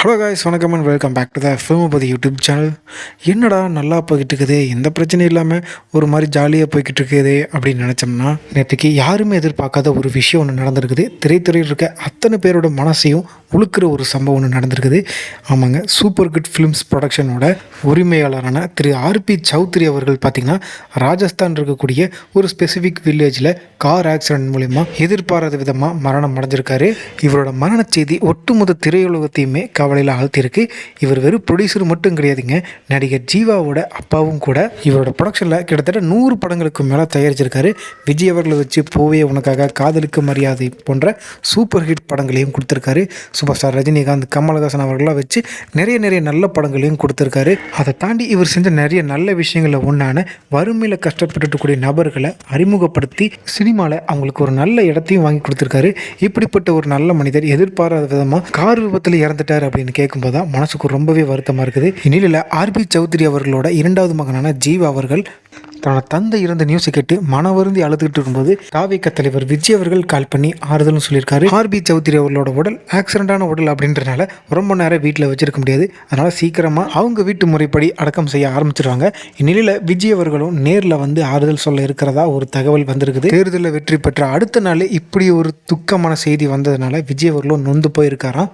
Hello guys, வணக்கம் and welcome back to the Filmibeat YouTube channel. என்னடா நல்லா போய்கிட்டு இருக்குது, எந்த பிரச்சனையும் இல்லாமல் ஒரு மாதிரி ஜாலியாக போய்கிட்டு இருக்குது அப்படின்னு நினச்சோம்னா, நேற்றுக்கு யாருமே எதிர்பார்க்காத ஒரு விஷயம் ஒன்று நடந்திருக்குது. திரைத்துறையில் இருக்க அத்தனை பேரோட மனசையும் உழுக்கிற ஒரு சம்பவம் ஒன்று நடந்திருக்குது. ஆமாங்க, சூப்பர் குட் ஃபிலிம்ஸ் ப்ரொடக்ஷனோட உரிமையாளரான திரு ஆர்பி சௌத்ரி அவர்கள் பார்த்திங்கன்னா, ராஜஸ்தான் இருக்கக்கூடிய ஒரு ஸ்பெசிஃபிக் வில்லேஜில் கார் ஆக்சிடென்ட் மூலிமா எதிர்பாராத விதமாக மரணம் அடைஞ்சிருக்காரு. இவரோட மரண செய்தி ஒட்டுமொத்த திரையுலகத்தையுமே கவலையில் ஆழ்த்திருக்கு. இவர் வெறும் ப்ரொடியூசர் மட்டும் கிடையாதுங்க, நடிகர் ஜீவாவோட அப்பாவும் கூட. இவரோட ப்ரொடக்ஷனில் கிட்டத்தட்ட 100 படங்களுக்கு மேலே தயாரிச்சிருக்காரு. விஜய் அவர்களை வச்சு போவே உனக்காக, காதலுக்கு மரியாதை போன்ற சூப்பர் ஹிட் படங்களையும் கொடுத்துருக்காரு. சூப்பர் ஸ்டார் ரஜினிகாந்த், கமல்ஹாசன் அவர்களாம் வச்சு நிறைய நல்ல படங்களையும் கொடுத்துருக்காரு. அதை தாண்டி இவர் செஞ்ச நிறைய நல்ல விஷயங்களில் ஒன்றான வறுமையில் கஷ்டப்பட்டுக்கூடிய நபர்களை அறிமுகப்படுத்தி சினிமாவில் அவங்களுக்கு ஒரு நல்ல இடத்தையும் வாங்கி கொடுத்துருக்காரு. இப்படிப்பட்ட ஒரு நல்ல மனிதர் எதிர்பாராத விதமாக கார் விபத்தில் இறந்துட்டார் அப்படின்னு கேட்கும்போது தான் மனசுக்கு ரொம்பவே வருத்தமாக இருக்குது. இந்நிலையில் ஆர்பி சௌத்ரி அவர்களோட 2வது மகனான ஜீவா அவர்கள் தன்னோட தந்தை இருந்த நியூஸை கேட்டு மனவருந்தி அழுதுகிட்டு இருக்கும்போது தாவேகா தலைவர் விஜய் அவர்கள் கால் பண்ணி ஆறுதலும் சொல்லியிருக்காரு. ஆர்பி சௌத்ரி அவர்களோட உடல் ஆக்சிடென்டான உடல் அப்படின்றனால ரொம்ப நேரம் வீட்டில் வச்சிருக்க முடியாது, அதனால் சீக்கிரமாக அவங்க வீட்டு முறைப்படி அடக்கம் செய்ய ஆரம்பிச்சிருவாங்க. இந்நிலையில் விஜய் அவர்களும் நேரில் வந்து ஆறுதல் சொல்ல இருக்கிறதா ஒரு தகவல் வந்திருக்குது. தேர்தலில் வெற்றி பெற்ற அடுத்த நாள் இப்படி ஒரு துக்கமான செய்தி வந்ததுனால விஜய் அவர்களும் நொந்து போயிருக்காராம்.